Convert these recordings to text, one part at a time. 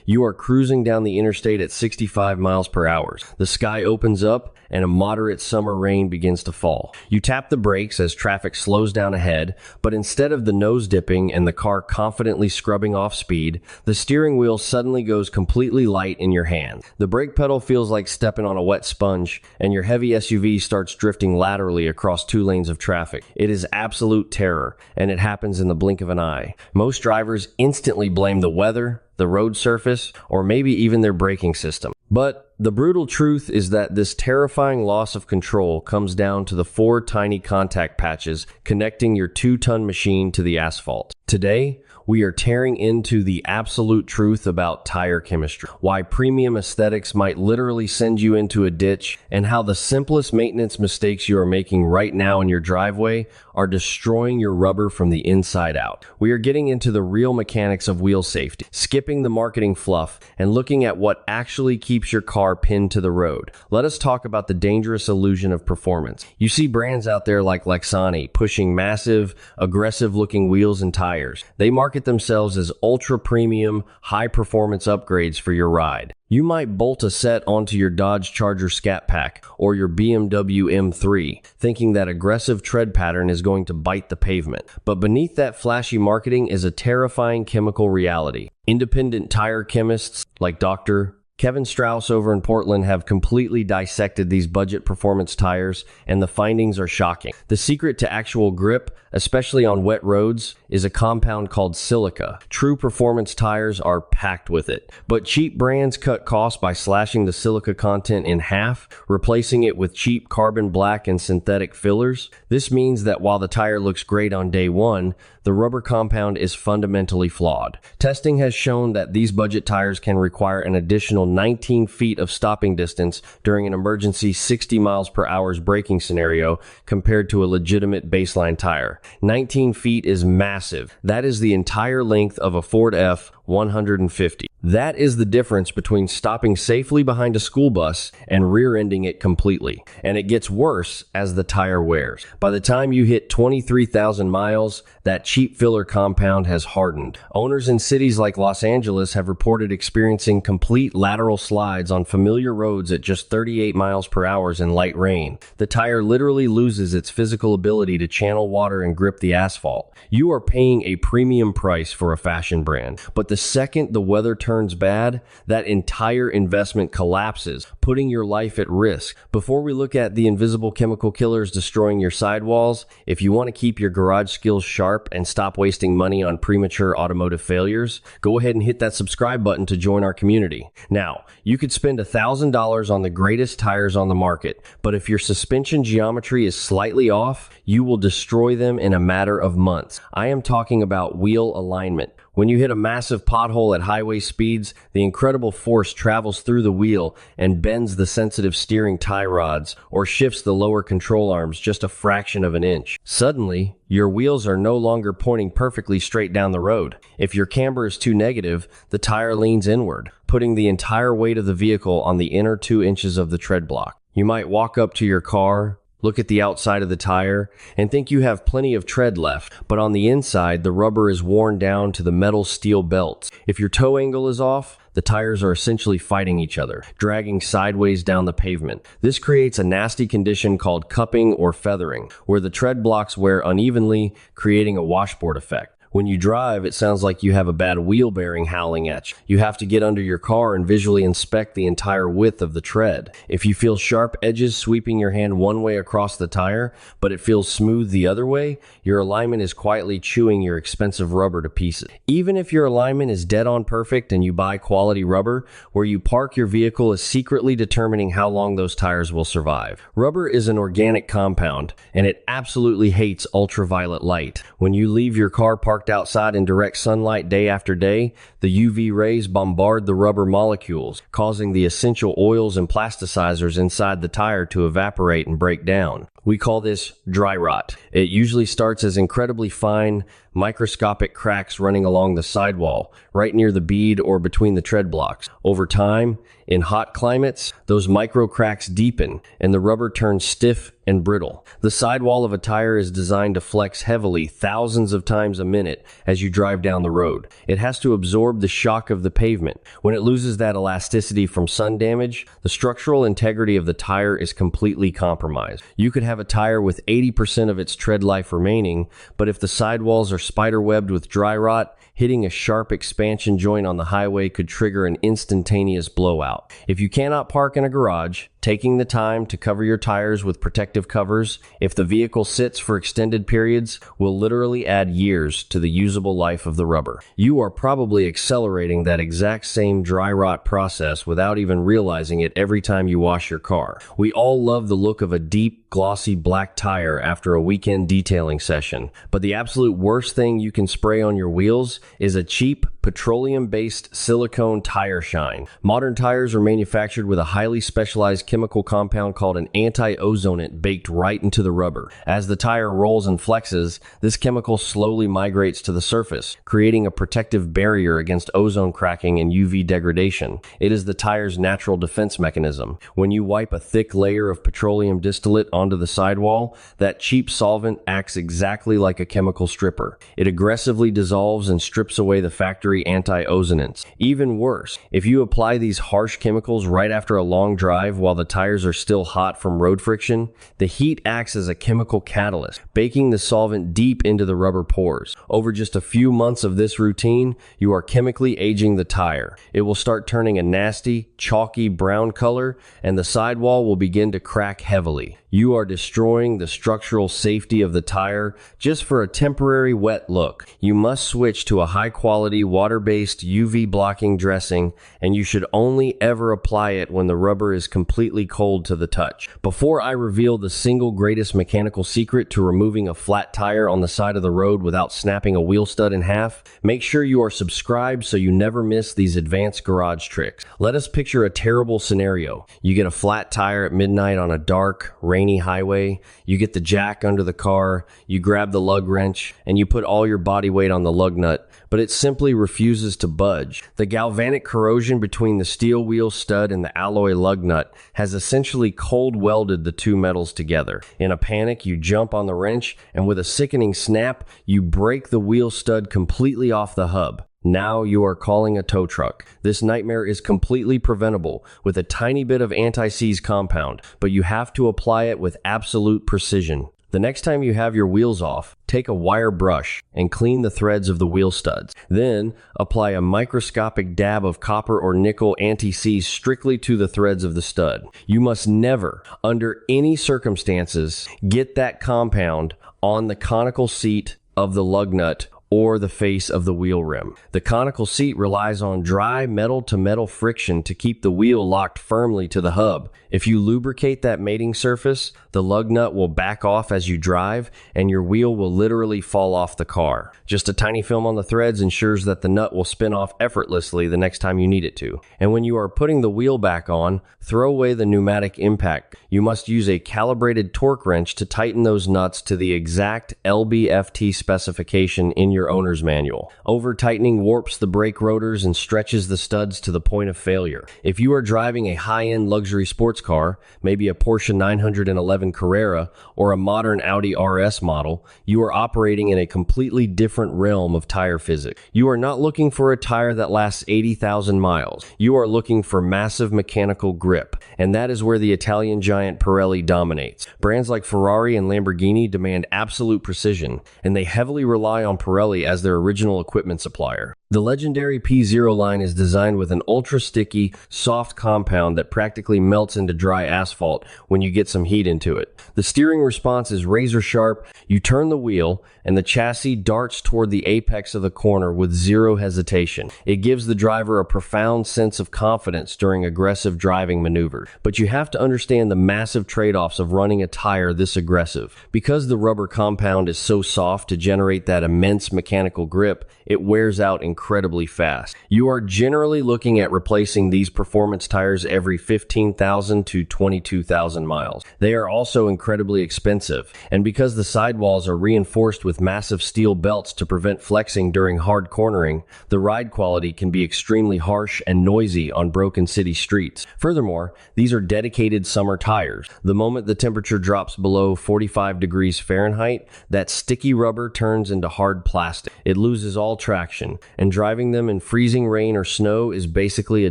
You are cruising down the interstate at 65 miles per hour. The sky opens up and a moderate summer rain begins to fall. You tap the brakes as traffic slows down ahead, but instead of the nose dipping and the car confidently scrubbing off speed, the steering wheel suddenly goes completely light in your hand. The brake pedal feels like stepping on a wet sponge, and your heavy SUV starts drifting laterally across 2 lanes of traffic. It is absolute terror, and it happens in the blink of an eye. Most drivers instantly blame the weather, the road surface, or maybe even their braking system. But the brutal truth is that this terrifying loss of control comes down to the 4 tiny contact patches connecting your 2-ton machine to the asphalt. Today, we are tearing into the absolute truth about tire chemistry, why premium aesthetics might literally send you into a ditch, and how the simplest maintenance mistakes you are making right now in your driveway are destroying your rubber from the inside out. We are getting into the real mechanics of wheel safety, skipping the marketing fluff, and looking at what actually keeps your car pinned to the road. Let us talk about the dangerous illusion of performance. You see brands out there like Lexani pushing massive, aggressive-looking wheels and tires. They market themselves as ultra-premium, high-performance upgrades for your ride. You might bolt a set onto your Dodge Charger Scat Pack or your BMW M3, thinking that aggressive tread pattern is going to bite the pavement. But beneath that flashy marketing is a terrifying chemical reality. Independent tire chemists like Dr. Kevin Strauss over in Portland have completely dissected these budget performance tires, and the findings are shocking. The secret to actual grip, especially on wet roads, is a compound called silica. True performance tires are packed with it, but cheap brands cut costs by slashing the silica content in half, replacing it with cheap carbon black and synthetic fillers. This means that while the tire looks great on day one, the rubber compound is fundamentally flawed. Testing has shown that these budget tires can require an additional 19 feet of stopping distance during an emergency 60 miles per hour braking scenario compared to a legitimate baseline tire. 19 feet is massive. That is the entire length of a Ford F-150. That is the difference between stopping safely behind a school bus and rear-ending it completely. And it gets worse as the tire wears. By the time you hit 23,000 miles, that cheap filler compound has hardened. Owners in cities like Los Angeles have reported experiencing complete lateral slides on familiar roads at just 38 miles per hour in light rain. The tire literally loses its physical ability to channel water and grip the asphalt. You are paying a premium price for a fashion brand, but the second the weather turns bad, that entire investment collapses, putting your life at risk. Before we look at the invisible chemical killers destroying your sidewalls, if you want to keep your garage skills sharp and stop wasting money on premature automotive failures, go ahead and hit that subscribe button to join our community. Now, you could spend $1,000 on the greatest tires on the market, but if your suspension geometry is slightly off, you will destroy them in a matter of months. I am talking about wheel alignment. When you hit a massive pothole at highway speeds, the incredible force travels through the wheel and bends the sensitive steering tie rods or shifts the lower control arms just a fraction of an inch. Suddenly, your wheels are no longer pointing perfectly straight down the road. If your camber is too negative, the tire leans inward, putting the entire weight of the vehicle on the inner 2 inches of the tread block. You might walk up to your car, look at the outside of the tire, and think you have plenty of tread left, but on the inside, the rubber is worn down to the metal steel belts. If your toe angle is off, the tires are essentially fighting each other, dragging sideways down the pavement. This creates a nasty condition called cupping or feathering, where the tread blocks wear unevenly, creating a washboard effect. When you drive, it sounds like you have a bad wheel bearing howling at you. You have to get under your car and visually inspect the entire width of the tread. If you feel sharp edges sweeping your hand one way across the tire, but it feels smooth the other way, your alignment is quietly chewing your expensive rubber to pieces. Even if your alignment is dead on perfect and you buy quality rubber, where you park your vehicle is secretly determining how long those tires will survive. Rubber is an organic compound, and it absolutely hates ultraviolet light. When you leave your car parked outside in direct sunlight day after day, the UV rays bombard the rubber molecules, causing the essential oils and plasticizers inside the tire to evaporate and break down. We call this dry rot. It usually starts as incredibly fine, microscopic cracks running along the sidewall, right near the bead or between the tread blocks. Over time, in hot climates, those micro cracks deepen and the rubber turns stiff and brittle. The sidewall of a tire is designed to flex heavily thousands of times a minute as you drive down the road. It has to absorb the shock of the pavement. When it loses that elasticity from sun damage, the structural integrity of the tire is completely compromised. You could have a tire with 80% of its tread life remaining, but if the sidewalls are spiderwebbed with dry rot, hitting a sharp expansion joint on the highway could trigger an instantaneous blowout. If you cannot park in a garage, taking the time to cover your tires with protective covers, if the vehicle sits for extended periods, will literally add years to the usable life of the rubber. You are probably accelerating that exact same dry rot process without even realizing it every time you wash your car. We all love the look of a deep, glossy black tire after a weekend detailing session, but the absolute worst thing you can spray on your wheels is a cheap, petroleum-based silicone tire shine. Modern tires are manufactured with a highly specialized chemical compound called an anti-ozonant baked right into the rubber. As the tire rolls and flexes, this chemical slowly migrates to the surface, creating a protective barrier against ozone cracking and UV degradation. It is the tire's natural defense mechanism. When you wipe a thick layer of petroleum distillate onto the sidewall, that cheap solvent acts exactly like a chemical stripper. It aggressively dissolves and strips away the factory anti-ozonants. Even worse, if you apply these harsh chemicals right after a long drive while the tires are still hot from road friction, the heat acts as a chemical catalyst, baking the solvent deep into the rubber pores. Over just a few months of this routine, you are chemically aging the tire. It will start turning a nasty, chalky brown color, and the sidewall will begin to crack heavily. You are destroying the structural safety of the tire just for a temporary wet look. You must switch to a high-quality water-based UV blocking dressing, and you should only ever apply it when the rubber is completely cold to the touch. Before I reveal the single greatest mechanical secret to removing a flat tire on the side of the road without snapping a wheel stud in half, make sure you are subscribed so you never miss these advanced garage tricks. Let us picture a terrible scenario. You get a flat tire at midnight on a dark, rainy highway. You get the jack under the car, you grab the lug wrench, and you put all your body weight on the lug nut, but it simply refuses to budge. The galvanic corrosion between the steel wheel stud and the alloy lug nut has essentially cold welded the two metals together. In a panic, you jump on the wrench, and with a sickening snap, you break the wheel stud completely off the hub. Now you are calling a tow truck. This nightmare is completely preventable with a tiny bit of anti-seize compound, but you have to apply it with absolute precision. The next time you have your wheels off, take a wire brush and clean the threads of the wheel studs. Then, apply a microscopic dab of copper or nickel anti-seize strictly to the threads of the stud. You must never, under any circumstances, get that compound on the conical seat of the lug nut or the face of the wheel rim. The conical seat relies on dry metal-to-metal friction to keep the wheel locked firmly to the hub. If you lubricate that mating surface, the lug nut will back off as you drive, and your wheel will literally fall off the car. Just a tiny film on the threads ensures that the nut will spin off effortlessly the next time you need it to. And when you are putting the wheel back on, throw away the pneumatic impact. You must use a calibrated torque wrench to tighten those nuts to the exact LBFT specification in your owner's manual. Over-tightening warps the brake rotors and stretches the studs to the point of failure. If you are driving a high-end luxury sports car, maybe a Porsche 911 Carrera or a modern Audi RS model, you are operating in a completely different realm of tire physics. You are not looking for a tire that lasts 80,000 miles. You are looking for massive mechanical grip, and that is where the Italian giant Pirelli dominates. Brands like Ferrari and Lamborghini demand absolute precision, and they heavily rely on Pirelli as their original equipment supplier. The legendary P0 line is designed with an ultra-sticky, soft compound that practically melts into dry asphalt when you get some heat into it. The steering response is razor sharp. You turn the wheel, and the chassis darts toward the apex of the corner with zero hesitation. It gives the driver a profound sense of confidence during aggressive driving maneuvers. But you have to understand the massive trade-offs of running a tire this aggressive. Because the rubber compound is so soft to generate that immense mechanical grip, it wears out incredibly incredibly fast. You are generally looking at replacing these performance tires every 15,000 to 22,000 miles. They are also incredibly expensive, and because the sidewalls are reinforced with massive steel belts to prevent flexing during hard cornering, the ride quality can be extremely harsh and noisy on broken city streets. Furthermore, these are dedicated summer tires. The moment the temperature drops below 45 degrees Fahrenheit, that sticky rubber turns into hard plastic. It loses all traction, and driving them in freezing rain or snow is basically a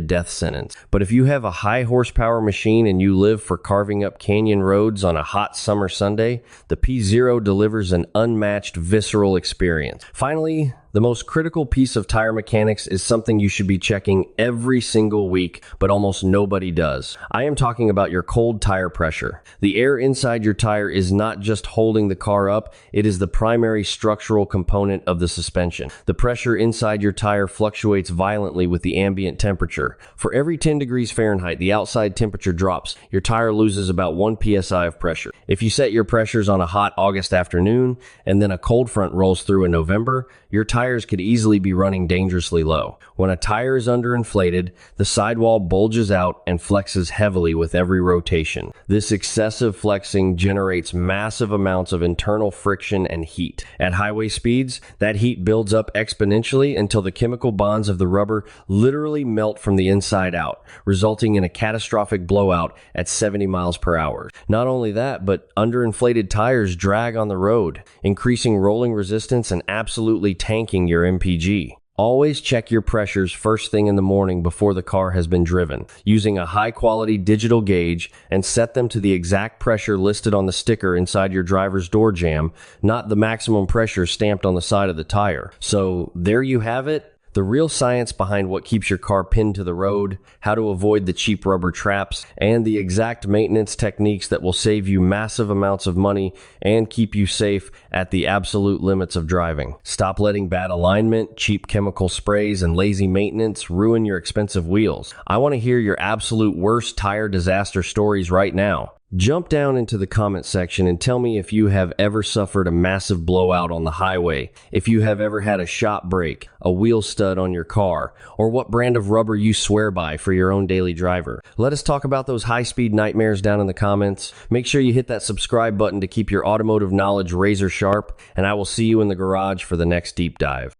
death sentence. But if you have a high horsepower machine and you live for carving up canyon roads on a hot summer Sunday, the P0 delivers an unmatched visceral experience. Finally, the most critical piece of tire mechanics is something you should be checking every single week, but almost nobody does. I am talking about your cold tire pressure. The air inside your tire is not just holding the car up, it is the primary structural component of the suspension. The pressure inside your tire fluctuates violently with the ambient temperature. For every 10 degrees Fahrenheit the outside temperature drops, your tire loses about 1 psi of pressure. If you set your pressures on a hot August afternoon and then a cold front rolls through in November, your tires could easily be running dangerously low. When a tire is underinflated, the sidewall bulges out and flexes heavily with every rotation. This excessive flexing generates massive amounts of internal friction and heat. At highway speeds, that heat builds up exponentially until the chemical bonds of the rubber literally melt from the inside out, resulting in a catastrophic blowout at 70 miles per hour. Not only that, but underinflated tires drag on the road, increasing rolling resistance and absolutely tanking your MPG. Always check your pressures first thing in the morning before the car has been driven, using a high-quality digital gauge, and set them to the exact pressure listed on the sticker inside your driver's door jamb, not the maximum pressure stamped on the side of the tire. So there you have it. The real science behind what keeps your car pinned to the road, how to avoid the cheap rubber traps, and the exact maintenance techniques that will save you massive amounts of money and keep you safe at the absolute limits of driving. Stop letting bad alignment, cheap chemical sprays, and lazy maintenance ruin your expensive wheels. I want to hear your absolute worst tire disaster stories right now. Jump down into the comment section and tell me if you have ever suffered a massive blowout on the highway, if you have ever had a shop break, a wheel stud on your car, or what brand of rubber you swear by for your own daily driver. Let us talk about those high-speed nightmares down in the comments. Make sure you hit that subscribe button to keep your automotive knowledge razor sharp, and I will see you in the garage for the next deep dive.